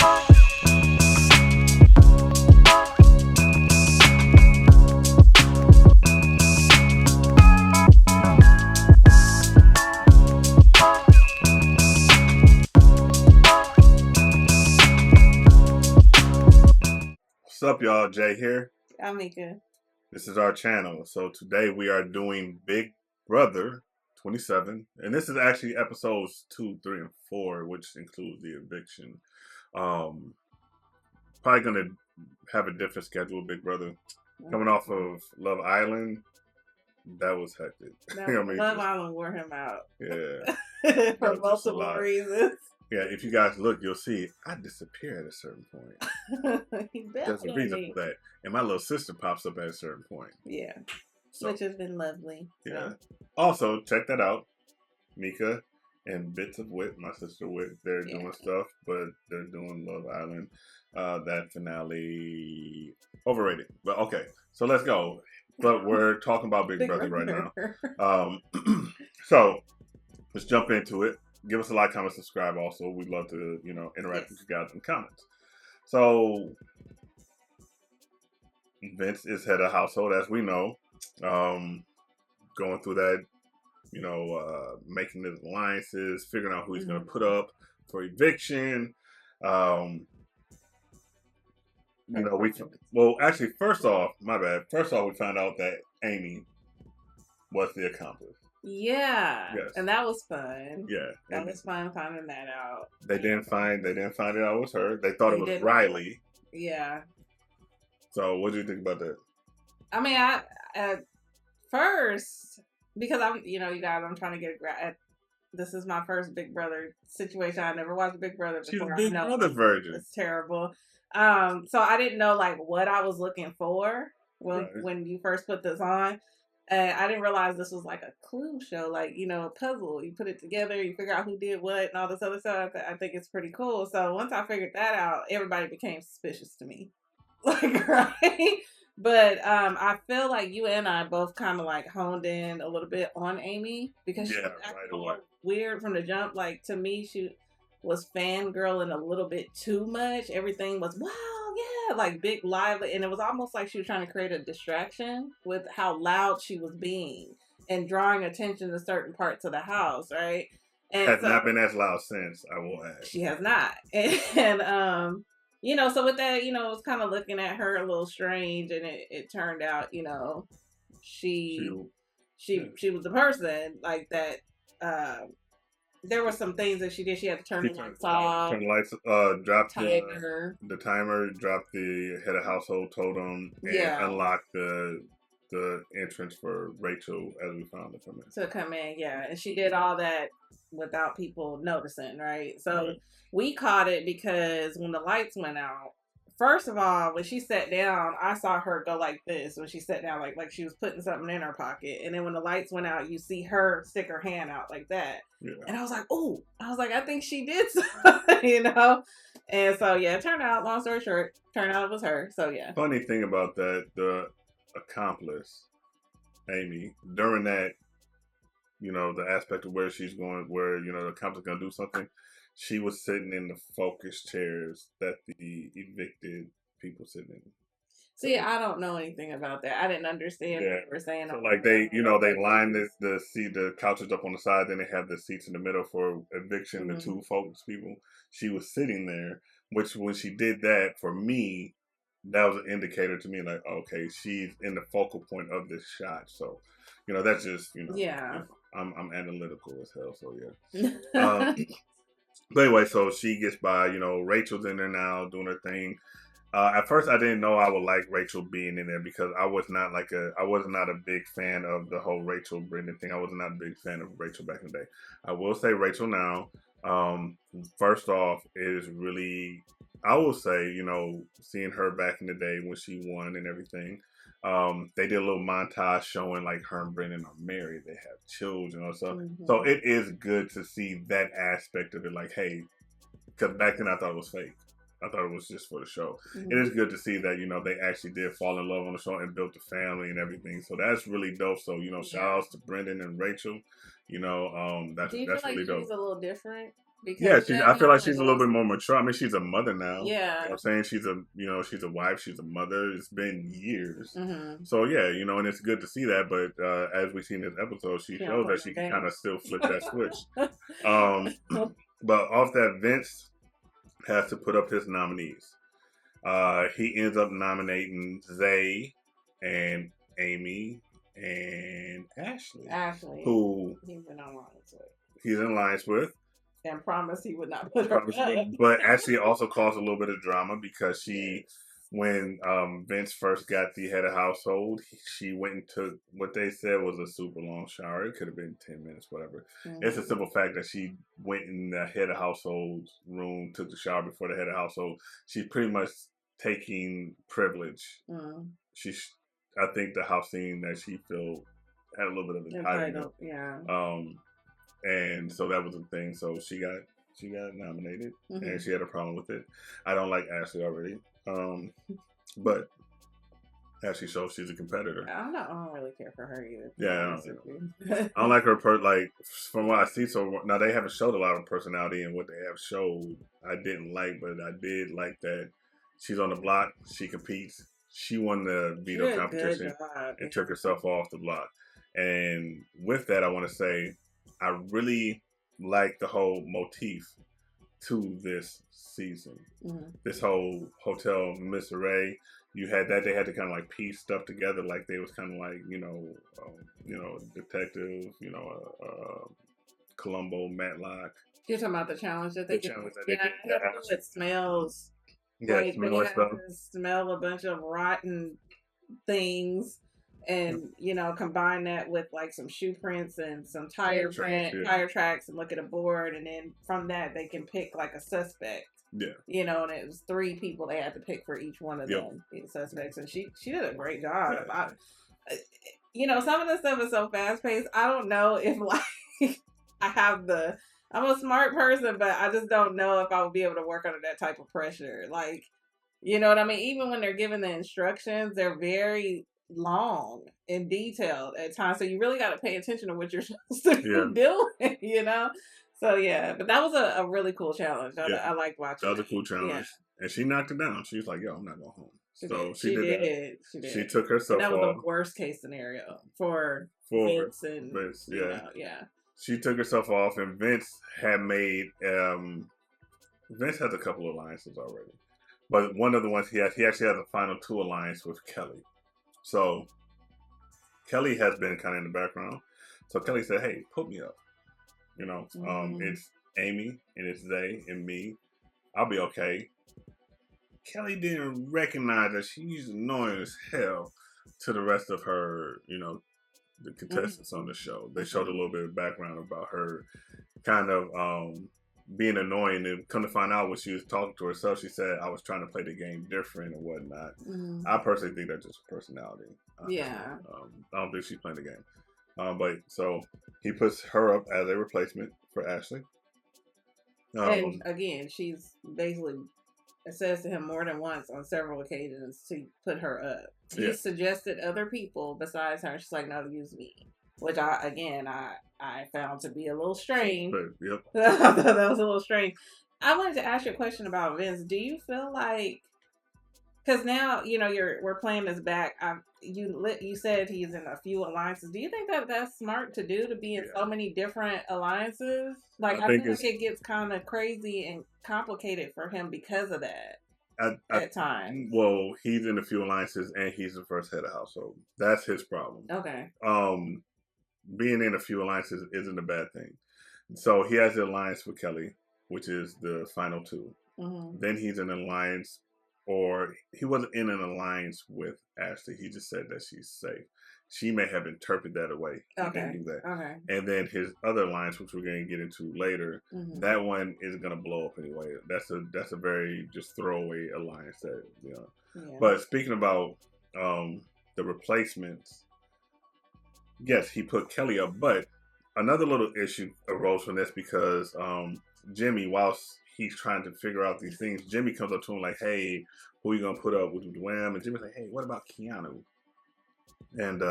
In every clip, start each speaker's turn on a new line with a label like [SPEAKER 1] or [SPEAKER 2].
[SPEAKER 1] What's up, y'all? Jay here.
[SPEAKER 2] I'm Meka.
[SPEAKER 1] This is our channel. So today we are doing Big Brother 27. And this is actually episodes 2, 3, and 4, which includes the eviction. Probably going to have a different schedule, Big Brother. Coming off of Love Island, that was hectic.
[SPEAKER 2] Love Island wore him out.
[SPEAKER 1] Yeah.
[SPEAKER 2] For multiple reasons.
[SPEAKER 1] Yeah, if you guys look, you'll see I disappear at a certain point. There's a reason for that. And my little sister pops up at a certain point.
[SPEAKER 2] Yeah. So, which has been lovely.
[SPEAKER 1] Yeah. So. Also, check that out. Meka and Bits of Wit, my sister Wit, they're doing stuff, but they're doing Love Island. That finale, overrated. But okay, so let's go. But we're talking about Big Brother right now. So, let's jump into it. Give us a like, comment, subscribe. Also, we'd love to, interact with you guys in the comments. So, Vince is head of household, as we know. Going through that, making his alliances, figuring out who he's going to put up for eviction. First off, my bad. First off, we found out that Amy was the accomplice.
[SPEAKER 2] Yeah, yes. And that was fun.
[SPEAKER 1] Yeah,
[SPEAKER 2] that was fun finding that out.
[SPEAKER 1] They didn't find it out was her. They thought it was Reilly.
[SPEAKER 2] Yeah.
[SPEAKER 1] So, what do you think about that?
[SPEAKER 2] I mean, I at first, because I'm, you guys, I'm trying to get this is my first Big Brother situation. I never watched Big Brother before.
[SPEAKER 1] She's a Big Brother virgin.
[SPEAKER 2] It's terrible. So I didn't know what I was looking for when you first put this on. I didn't realize this was a clue show, a puzzle. You put it together, you figure out who did what and all this other stuff. I think it's pretty cool. So once I figured that out, everybody became suspicious to me. Right? But I feel like you and I both kind of honed in a little bit on Amy because she was acting weird from the jump. To me, she was fangirling a little bit too much. Everything was, wow, yeah, big lively. And it was almost like she was trying to create a distraction with how loud she was being and drawing attention to certain parts of the house, right? And
[SPEAKER 1] has not been as loud since, I will add.
[SPEAKER 2] She has not. And so with that, it was kind of looking at her a little strange, and it turned out, she was the person that, there were some things that she did. She had to turn the lights off.
[SPEAKER 1] Turn the lights, drop the timer, drop the head of household totem, and unlock the entrance for Rachel as we found it
[SPEAKER 2] to come in. Yeah, and she did all that without people noticing, right? So we caught it because when the lights went out, first of all, when she sat down, I saw her go like this when she sat down, like she was putting something in her pocket. And then when the lights went out, you see her stick her hand out like that. Yeah. And I was like, oh, I think she did something, And so, yeah, it turned out, long story short, it was her. So, yeah.
[SPEAKER 1] Funny thing about that, the accomplice, Amy, during that, the aspect of where she's going, where, the accomplice is going to do something, she was sitting in the focus chairs that the evicted people sit in.
[SPEAKER 2] See, I don't know anything about that. I didn't understand what they were saying.
[SPEAKER 1] So they line the couches up on the side, then they have the seats in the middle for eviction, the two focus people. She was sitting there, which when she did that, for me, that was an indicator to me, okay, she's in the focal point of this shot. So, that's just, I'm analytical as hell, so yeah. But anyway, so she gets by, Rachel's in there now doing her thing. At first, I didn't know I would like Rachel being in there because I was not a big fan of the whole Rachel Brendan thing. I was not a big fan of Rachel back in the day. I will say Rachel now. First off, it is really, I will say, seeing her back in the day when she won and everything. They did a little montage showing her and Brendan are married, they have children or something. Mm-hmm. So it is good to see that aspect of it. Hey, because back then I thought it was fake. I thought it was just for the show. Mm-hmm. It is good to see that, they actually did fall in love on the show and built a family and everything. So that's really dope. So, shout outs to Brendan and Rachel. That's
[SPEAKER 2] Do you
[SPEAKER 1] that's
[SPEAKER 2] feel
[SPEAKER 1] really
[SPEAKER 2] like
[SPEAKER 1] dope.
[SPEAKER 2] she's a little different because
[SPEAKER 1] I feel like she's a little bit more mature. I mean, she's a mother now.
[SPEAKER 2] Yeah.
[SPEAKER 1] You know what I'm saying? She's a wife, she's a mother. It's been years.
[SPEAKER 2] Mm-hmm.
[SPEAKER 1] So, yeah, and it's good to see that. But as we see in this episode, she shows that she can kind of still flip that switch. But off that, Vince has to put up his nominees. He ends up nominating Zay and Amy and Ashley. Who he's in alliance with.
[SPEAKER 2] And promised he would not put her up.
[SPEAKER 1] But Ashley also caused a little bit of drama because when Vince first got the head of household, she went and took what they said was a super long shower. It could have been 10 minutes, whatever. Mm-hmm. It's a simple fact that she went in the head of household's room, took the shower before the head of household. She's pretty much taking privilege. Mm-hmm. I think the house scene that she felt had a little bit of entitlement.
[SPEAKER 2] Yeah.
[SPEAKER 1] And so that was the thing. So she got nominated, mm-hmm. and she had a problem with it. I don't like Ashley already, but Ashley shows she's a competitor.
[SPEAKER 2] I don't really care for her either.
[SPEAKER 1] Yeah, I don't like her. From what I see, so now they haven't showed a lot of personality, and what they have showed, I didn't like, but I did like that she's on the block. She competes. She won the veto competition and took herself off the block. And with that, I want to say, I really like the whole motif to this season. Mm-hmm. This whole hotel, Miss Ray, you had that. They had to kind of like piece stuff together, like they was kind of like detective, Columbo, Matlock.
[SPEAKER 2] You're talking about the challenge that they did. It smells.
[SPEAKER 1] Yeah,
[SPEAKER 2] like they have to smell a bunch of rotten things. And, combine that with like some shoe prints and some tire tracks and look at a board. And then from that, they can pick like a suspect.
[SPEAKER 1] Yeah.
[SPEAKER 2] And it was 3 people they had to pick for each one of them suspects. And she did a great job. Yeah. Some of the stuff is so fast paced. I don't know if like I'm a smart person, but I just don't know if I would be able to work under that type of pressure. Like, you know what I mean? Even when they're given the instructions, they're very long and detailed at times, so you really got to pay attention to what you're supposed to be doing, So yeah, but that was a really cool challenge. I liked watching.
[SPEAKER 1] That was a cool challenge, and she knocked it down. She was like, "Yo, I'm not going home." She did. She took herself off.
[SPEAKER 2] That was the worst case scenario for Vince and
[SPEAKER 1] Vince. She took herself off, and Vince had made. Vince has a couple of alliances already, but one of the ones he actually has the final 2 alliance with Kelly. So, Kelly has been kind of in the background. So, Kelly said, hey, put me up. It's Amy, and it's Zay, and me. I'll be okay. Kelly didn't recognize that she's annoying as hell to the rest of her, the contestants on the show. They showed a little bit of background about her kind of being annoying, and come to find out when she was talking to herself, she said, I was trying to play the game different and whatnot. Mm-hmm. I personally think that's just a personality.
[SPEAKER 2] Yeah.
[SPEAKER 1] I don't think she's playing the game. But so he puts her up as a replacement for Ashley.
[SPEAKER 2] And again, she's basically says to him more than once on several occasions to put her up. He suggested other people besides her. She's like, no, use me. Which I found to be a little strange.
[SPEAKER 1] Yep.
[SPEAKER 2] That was a little strange. I wanted to ask you a question about Vince. Do you feel like, because now we're playing this back. You said he's in a few alliances. Do you think that that's smart to do, to be in so many different alliances? Like I feel like it gets kind of crazy and complicated for him because of that. At times.
[SPEAKER 1] Well, he's in a few alliances and he's the first head of household. That's his problem.
[SPEAKER 2] Okay.
[SPEAKER 1] Being in a few alliances isn't a bad thing. So he has the alliance with Kelly, which is the final 2. Mm-hmm. Then he's in an alliance, or he wasn't in an alliance with Ashley. He just said that she's safe. She may have interpreted that away. He didn't do that. Okay. And then his other alliance, which we're going to get into later, mm-hmm. that one is going to blow up anyway. That's a very just throwaway alliance that Yeah. But speaking about the replacements. Yes, he put Kelly up, but another little issue arose from this because Jimmy, whilst he's trying to figure out these things, Jimmy comes up to him like, hey, who are you going to put up with Wham? And Jimmy's like, hey, what about Keanu? And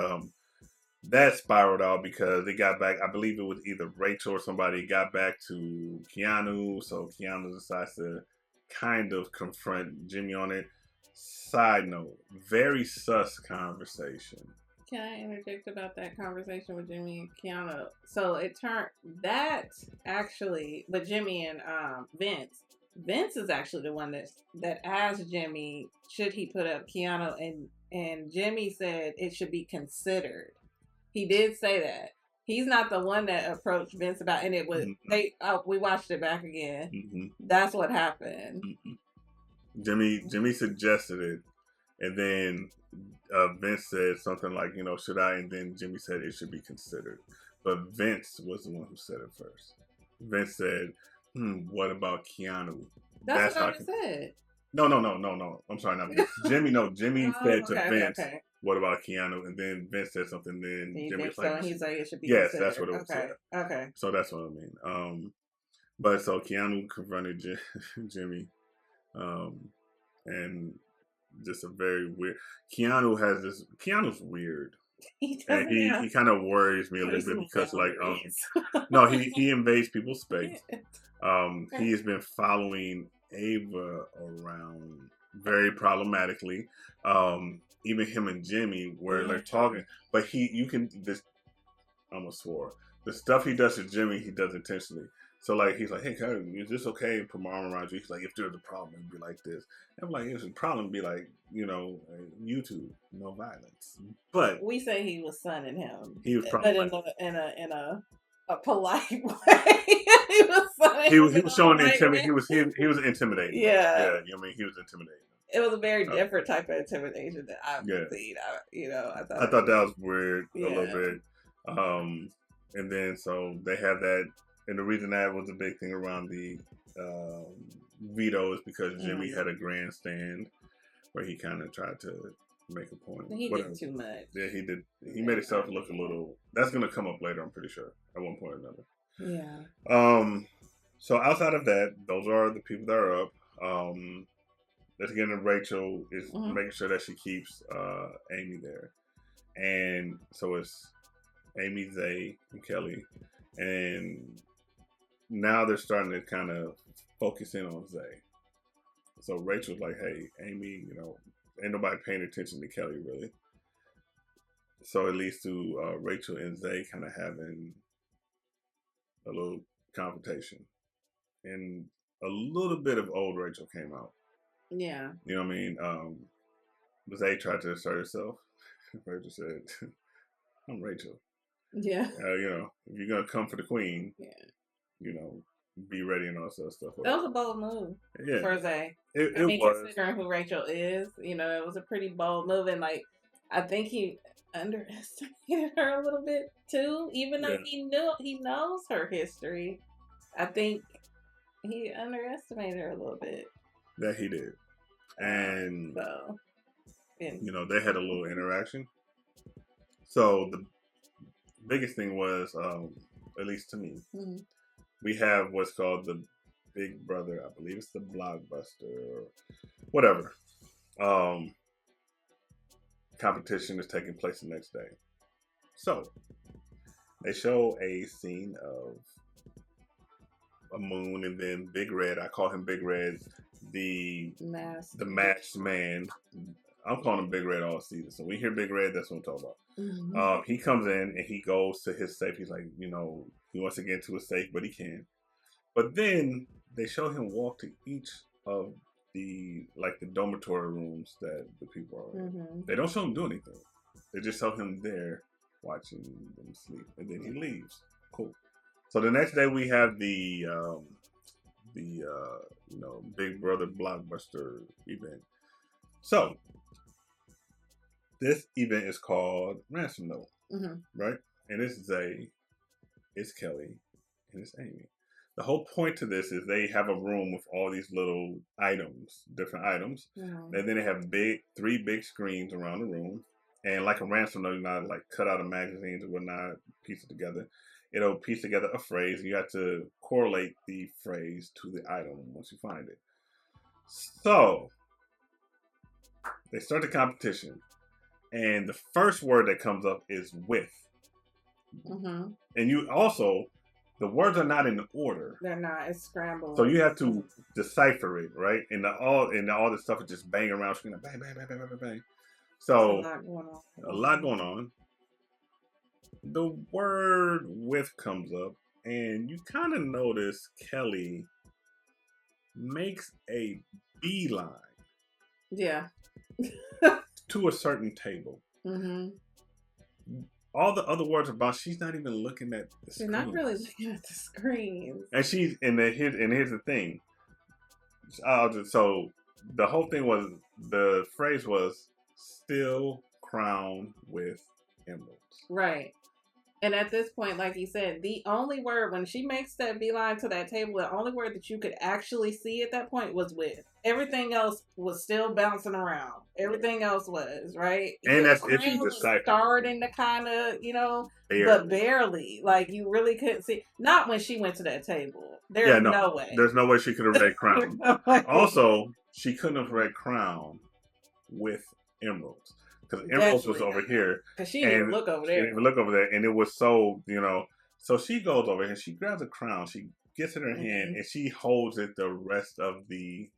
[SPEAKER 1] that spiraled out because they got back. I believe it was either Rachel or somebody got back to Keanu, so Keanu decides to kind of confront Jimmy on it. Side note, very sus conversation.
[SPEAKER 2] Can I interject about that conversation with Jimmy and Kiana? So it turned that actually, but Jimmy and Vince. Vince is actually the one that asked Jimmy should he put up Keanu, and Jimmy said it should be considered. He did say that. He's not the one that approached Vince about, and it was they. We watched it back again. That's what happened.
[SPEAKER 1] Jimmy suggested it, and then Vince said something like, should I? And then Jimmy said it should be considered. But Vince was the one who said it first. Vince said, what about Keanu?
[SPEAKER 2] That's what I said.
[SPEAKER 1] No. I'm sorry, not Vince. Jimmy, no. Jimmy said to Vince, what about Keanu? And then Vince said something, then Jimmy was like,
[SPEAKER 2] he's like, it should be
[SPEAKER 1] yes,
[SPEAKER 2] considered.
[SPEAKER 1] that's what it was said.
[SPEAKER 2] Okay.
[SPEAKER 1] So that's what I mean. But so Keanu confronted Jimmy, and just a very weird. Keanu's weird. He kind of worries me a little bit because no, he invades people's space. He has been following Ava around very problematically. Even him and Jimmy where they're talking, but I almost swore. The stuff he does to Jimmy, he does intentionally. So like he's like, hey, is this okay to put my arm around you? He's like, if there's a problem, it'd be like this. And I'm like, if there's a problem, it'd be like, YouTube, no violence. But
[SPEAKER 2] we say he was sunning him.
[SPEAKER 1] He was
[SPEAKER 2] but in a polite way. He was sunning
[SPEAKER 1] he was showing intimidation. He was intimidating.
[SPEAKER 2] Yeah.
[SPEAKER 1] He was intimidating.
[SPEAKER 2] It was a very different type of intimidation that I've seen. I thought
[SPEAKER 1] that was weird a little bit. And then so they have that. And the reason that was a big thing around the veto is because Jimmy had a grandstand where he kind of tried to make a point.
[SPEAKER 2] He did too much.
[SPEAKER 1] Yeah, he did. He made himself look a little. That's going to come up later, I'm pretty sure, at one point or another.
[SPEAKER 2] Yeah.
[SPEAKER 1] So outside of that, those are the people that are up. Let's get into Rachel is making sure that she keeps Amy there. And so it's Amy, Zay, and Kelly. And now they're starting to kind of focus in on Zay. So Rachel's like, hey, Amy, ain't nobody paying attention to Kelly really. So it leads to Rachel and Zay kind of having a little confrontation. And a little bit of old Rachel came out.
[SPEAKER 2] Yeah.
[SPEAKER 1] You know what I mean? Zay tried to assert herself. Rachel said, I'm Rachel.
[SPEAKER 2] Yeah.
[SPEAKER 1] If you're going to come for the queen, be ready and all that stuff.
[SPEAKER 2] That was a bold move for Zay.
[SPEAKER 1] It was.
[SPEAKER 2] Considering who Rachel is, it was a pretty bold move. And, I think he underestimated her a little bit, too. Even though he knows her history. I think he underestimated her a little bit.
[SPEAKER 1] That he did. And,
[SPEAKER 2] so,
[SPEAKER 1] they had a little interaction. So, the biggest thing was, at least to me, we have what's called the Big Brother, I believe it's the Blockbuster or whatever. Competition is taking place the next day. So they show a scene of a moon and then Big Red. I call him Big Red, the masked man. I'm calling him Big Red all season. So when you hear Big Red, that's what I'm talking about. He comes in and he goes to his safe. He's like, he wants to get into his safe, but he can't. But then they show him walk to each of the dormitory rooms that the people are in. They don't show him do anything. They just show him there watching them sleep. And then he leaves. Cool. So the next day we have the Big Brother Blockbuster event. So this event is called Ransom Note, right? And it's Zay, it's Kelly, and it's Amy. The whole point to this is they have a room with all these little items, different items, and then they have three big screens around the room. And like a ransom note, not like cut out of magazines or whatnot, piece it together. It'll piece together a phrase, and you have to correlate the phrase to the item once you find it. So they start the competition. And the first word that comes up is with. Mm-hmm. And you also, the words are not in order.
[SPEAKER 2] They're not. It's scrambled.
[SPEAKER 1] So you have to decipher it, right? And all the stuff is just banging around, screen, bang, bang, bang, bang, bang, bang. So a lot going on. The word with comes up, and you kind of notice Kelly makes a beeline.
[SPEAKER 2] Yeah.
[SPEAKER 1] To a certain table. Mm-hmm. All the other words about, she's not even looking at the screen.
[SPEAKER 2] She's not really looking at the screen.
[SPEAKER 1] And here's the thing. So the whole thing was, the phrase was still crowned with emeralds.
[SPEAKER 2] Right. And at this point, like you said, the only word, when she makes that beeline to that table, the only word that you could actually see at that point was with. Everything else was still bouncing around. Everything else was, right?
[SPEAKER 1] And that's if you decipher.
[SPEAKER 2] Starting to kind of, but barely. Like, you really couldn't see. Not when she went to that table. There's no way.
[SPEAKER 1] There's no way she could have read crown. Also, she couldn't have read crown with emeralds. Because emeralds was over here.
[SPEAKER 2] Because she didn't even look over there.
[SPEAKER 1] She didn't even look over there. And it was so, So she goes over here. She grabs a crown. She gets it in her hand. And she holds it the rest of the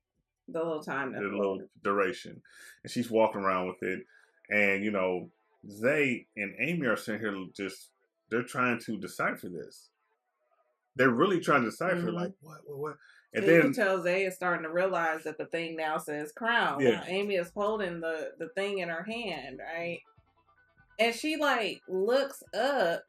[SPEAKER 2] little time.
[SPEAKER 1] The little duration. And she's walking around with it. And, Zay and Amy are sitting here they're trying to decipher this. They're really trying to decipher, like, what? And then
[SPEAKER 2] you can tell Zay is starting to realize that the thing now says crown. Yeah. Now Amy is holding the thing in her hand, right? And she looks up,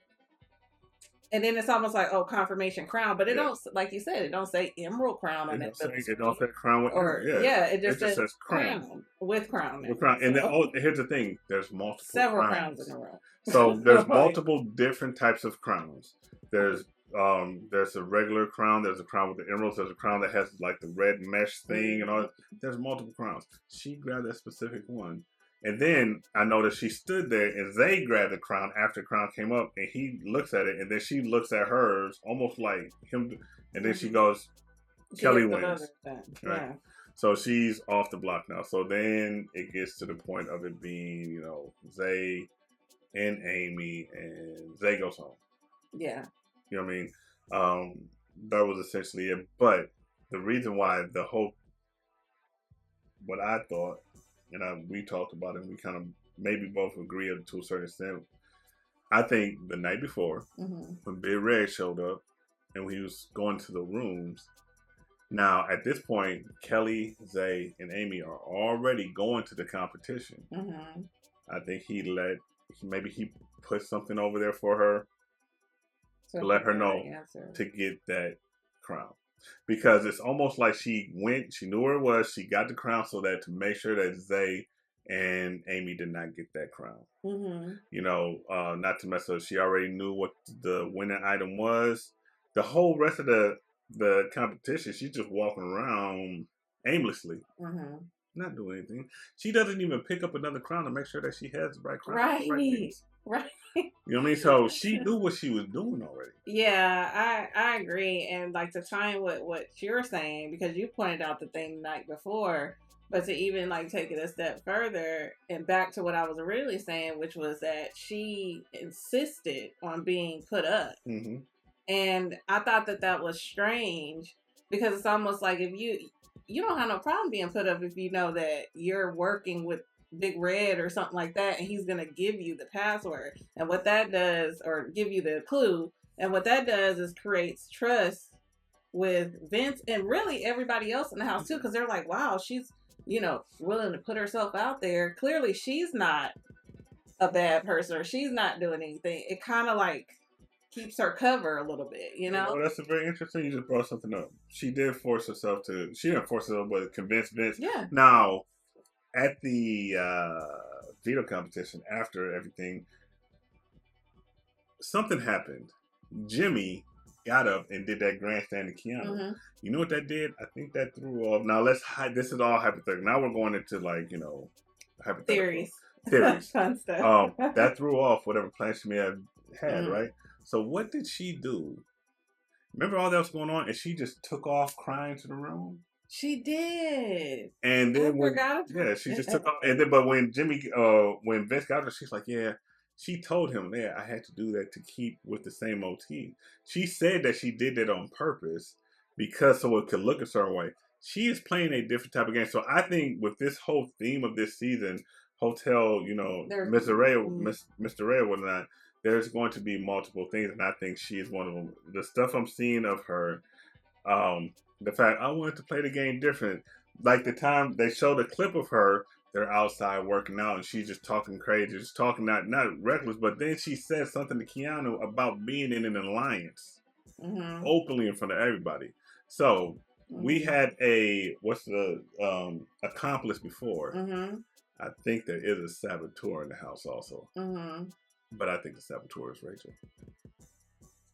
[SPEAKER 2] and then it's almost like, confirmation crown, but it don't, like you said, it don't say emerald crown on it.
[SPEAKER 1] It don't say crown with emerald.
[SPEAKER 2] It just says crown with crown.
[SPEAKER 1] With crown. And here's the thing: there's
[SPEAKER 2] several crowns in a row.
[SPEAKER 1] So there's multiple different types of crowns. There's a regular crown. There's a crown with the emeralds. There's a crown that has the red mesh thing and all that. There's multiple crowns. She grabbed that specific one. And then I noticed she stood there and Zay grabbed the crown after the crown came up, and he looks at it, and then she looks at hers almost like him, and then she goes, Kelly wins. Right? Yeah. So she's off the block now. So then it gets to the point of it being, Zay and Amy, and Zay goes home.
[SPEAKER 2] Yeah.
[SPEAKER 1] You know what I mean? That was essentially it. But the reason why what I thought, and we talked about it, and we kind of maybe both agree to a certain extent. I think the night before, when Big Red showed up, and he was going to the rooms. Now, at this point, Kelly, Zay, and Amy are already going to the competition. Mm-hmm. I think he put something over there for her. To let her know to get that crown. Because it's almost like she knew where it was, she got the crown so that to make sure that Zay and Amy did not get that crown. Mm-hmm. Not to mess up, she already knew what the winning item was. The whole rest of the competition, she's just walking around aimlessly. Mm-hmm. Not doing anything. She doesn't even pick up another crown to make sure that she has the right crown.
[SPEAKER 2] Right.
[SPEAKER 1] You know what I mean? So she knew what she was doing already.
[SPEAKER 2] Yeah, I agree. And to tie in with what you're saying, because you pointed out the thing the night before, but to even take it a step further and back to what I was originally saying, which was that she insisted on being put up. Mm-hmm. And I thought that was strange, because it's almost like if you don't have no problem being put up if you know that you're working with Big Red or something like that, and he's gonna give you the password, and what that does, or give you the clue, and what that does is creates trust with Vince and really everybody else in the house too, because they're like, wow, she's willing to put herself out there. Clearly she's not a bad person, or she's not doing anything. It kind of keeps her cover a little bit,
[SPEAKER 1] That's a very interesting. You just brought something up. She didn't force herself, but convince Vince.
[SPEAKER 2] Yeah.
[SPEAKER 1] Now, at the veto competition, after everything, something happened. Jimmy got up and did that grandstand to Keanu. Mm-hmm. You know what that did? I think that threw off. Now this is all hypothetical. Now we're going into hypothetical theories.
[SPEAKER 2] Fun stuff.
[SPEAKER 1] That threw off whatever plan she may have had, right? So what did she do? Remember all that was going on, and she just took off crying to the room?
[SPEAKER 2] She did.
[SPEAKER 1] And then she just took off. And then, but when when Vince got her, she's like, yeah, She told him, "Yeah, I had to do that to keep with the same OT." She said that she did that on purpose because so it could look a certain way. She is playing a different type of game. So I think with this whole theme of this season, Hotel, Mr. Ray, Mr. Ray, or whatnot, there's going to be multiple things, and I think she is one of them. The stuff I'm seeing of her, the fact I wanted to play the game different. Like the time they showed a clip of her, they're outside working out, and she's just talking crazy, just talking not reckless. But then she said something to Keanu about being in an alliance, openly in front of everybody. So we had a accomplice before. I think there is a saboteur in the house also, but I think the saboteur is Rachel.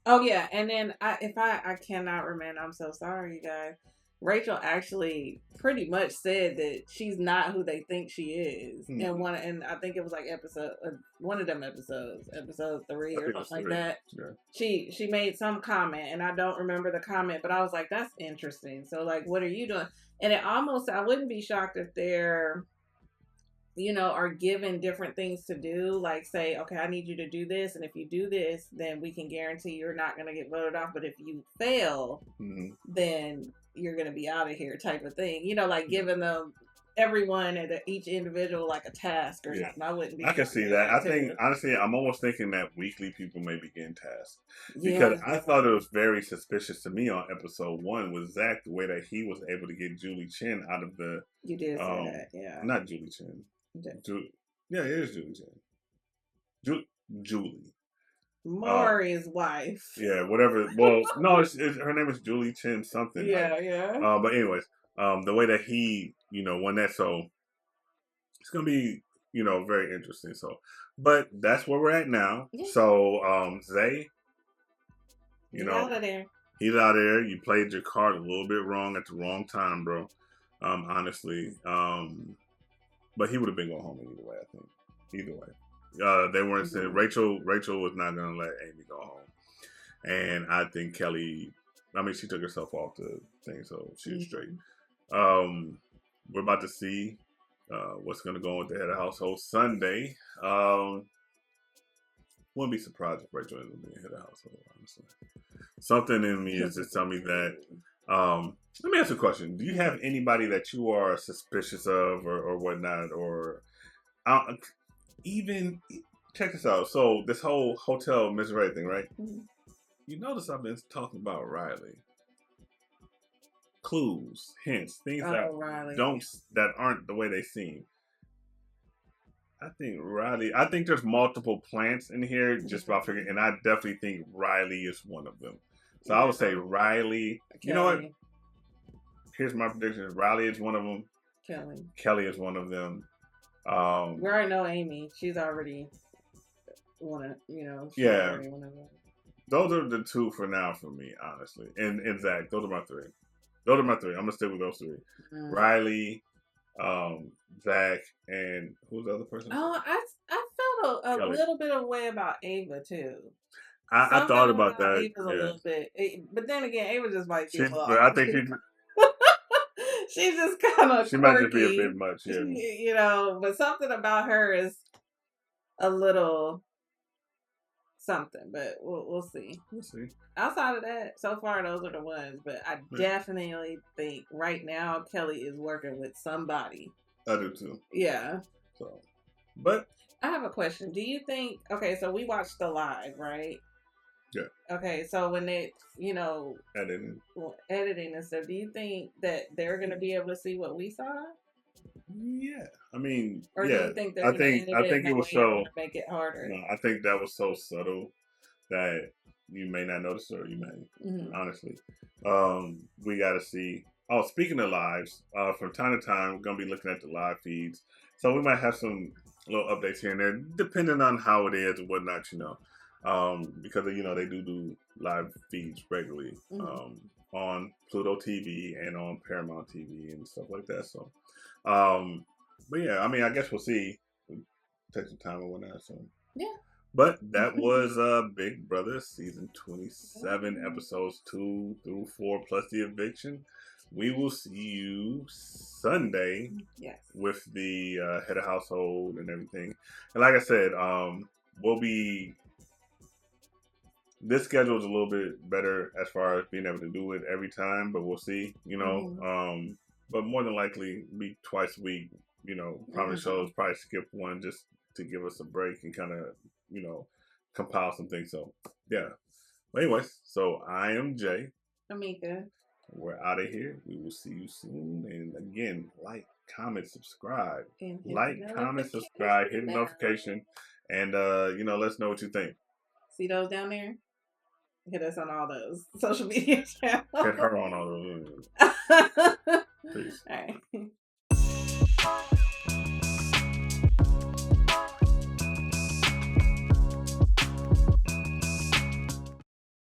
[SPEAKER 2] Oh yeah, and then I cannot remember. I'm so sorry, you guys. Rachel actually pretty much said that she's not who they think she is, and I think it was like one of them episode 3 or something like that. Yeah. She made some comment, and I don't remember the comment, but I was like, that's interesting. So like, what are you doing? And I wouldn't be shocked if they're, are given different things to do, like say, okay, I need you to do this, and if you do this, then we can guarantee you're not going to get voted off, but if you fail, then you're going to be out of here, type of thing, like giving them everyone and each individual like a task or something.
[SPEAKER 1] I can see that. I think honestly, I'm almost thinking that weekly people may be getting tasked, because I thought it was very suspicious to me on episode 1 with Zach, the way that he was able to get Julie Chen out of the
[SPEAKER 2] you did say that,
[SPEAKER 1] not Julie Chen. Yeah, it is Julie Chen. Julie.
[SPEAKER 2] Maury's wife.
[SPEAKER 1] Yeah, whatever. Well, no, her name is Julie Chen something.
[SPEAKER 2] Yeah.
[SPEAKER 1] But anyways, the way that he, won that, so it's gonna be, very interesting. So, but that's where we're at now. Yeah. So, Zay,
[SPEAKER 2] out of there.
[SPEAKER 1] He's out of there. You played your card a little bit wrong at the wrong time, bro. Honestly. But he would have been going home either way, I think. Either way. They weren't saying Rachel was not going to let Amy go home. And I think Kelly, she took herself off the thing, so she was straight. We're about to see what's going to go on with the head of household Sunday. Wouldn't be surprised if Rachel ends up being head of household, honestly. Something in me is just telling me that. Let me ask you a question. Do you have anybody that you are suspicious of or whatnot? Or even, check this out. So this whole Hotel Miss Ray thing, right? You notice I've been talking about Reilly. Clues, hints, things that aren't the way they seem. I think there's multiple plants in here just about figuring, and I definitely think Reilly is one of them. So I would say Reilly. Kelly. You know what? Here's my prediction. Reilly is one of them. Kelly is one of them.
[SPEAKER 2] We already know Amy. She's already one of,
[SPEAKER 1] already one of them. Those are the two for now for me, honestly. And Zach, those are my three. I'm gonna stick with those three. Reilly, Zach, and who's the other person?
[SPEAKER 2] Oh, I felt a little bit of way about Ava too.
[SPEAKER 1] I thought about that.
[SPEAKER 2] Ava's a little bit, but then again, Ava just might be.
[SPEAKER 1] I think
[SPEAKER 2] she's just kind of.
[SPEAKER 1] She might just be a bit much, yeah.
[SPEAKER 2] But something about her is a little something. But we'll see.
[SPEAKER 1] We'll see.
[SPEAKER 2] Outside of that, so far those are the ones. But I definitely think right now Kelly is working with somebody.
[SPEAKER 1] I do too.
[SPEAKER 2] Yeah.
[SPEAKER 1] So, but
[SPEAKER 2] I have a question. Do you think? Okay, so we watched the live, right?
[SPEAKER 1] Yeah.
[SPEAKER 2] Okay, so when they,
[SPEAKER 1] editing
[SPEAKER 2] and stuff, do you think that they're going to be able to see what we saw?
[SPEAKER 1] Yeah, or
[SPEAKER 2] do you think they're I think it was so make it harder.
[SPEAKER 1] No, I think that was so subtle that you may not notice, or you may. Honestly, we got to see. Oh, speaking of lives, from time to time, we're gonna be looking at the live feeds, so we might have some little updates here and there, depending on how it is and whatnot. Because they do live feeds regularly on Pluto TV and on Paramount TV and stuff like that. So, but yeah, I guess we'll see. Take some time and whatnot. So
[SPEAKER 2] yeah.
[SPEAKER 1] But that was Big Brother season 27, episodes 2 through 4 plus the eviction. We will see you Sunday with the head of household and everything. And like I said, we'll be. This schedule is a little bit better as far as being able to do it every time, but we'll see. But more than likely, be twice a week. Probably shows, probably skip one just to give us a break and kind of compile some things. So yeah. But anyways, so I am Jay.
[SPEAKER 2] Meka.
[SPEAKER 1] We're out of here. We will see you soon. And again, like, comment, subscribe. Like, comment, subscribe, hit the notification. And, let us know what you think.
[SPEAKER 2] See those down there? Hit us on all those social media channels.
[SPEAKER 1] Hit her on all those. Peace.
[SPEAKER 2] All right.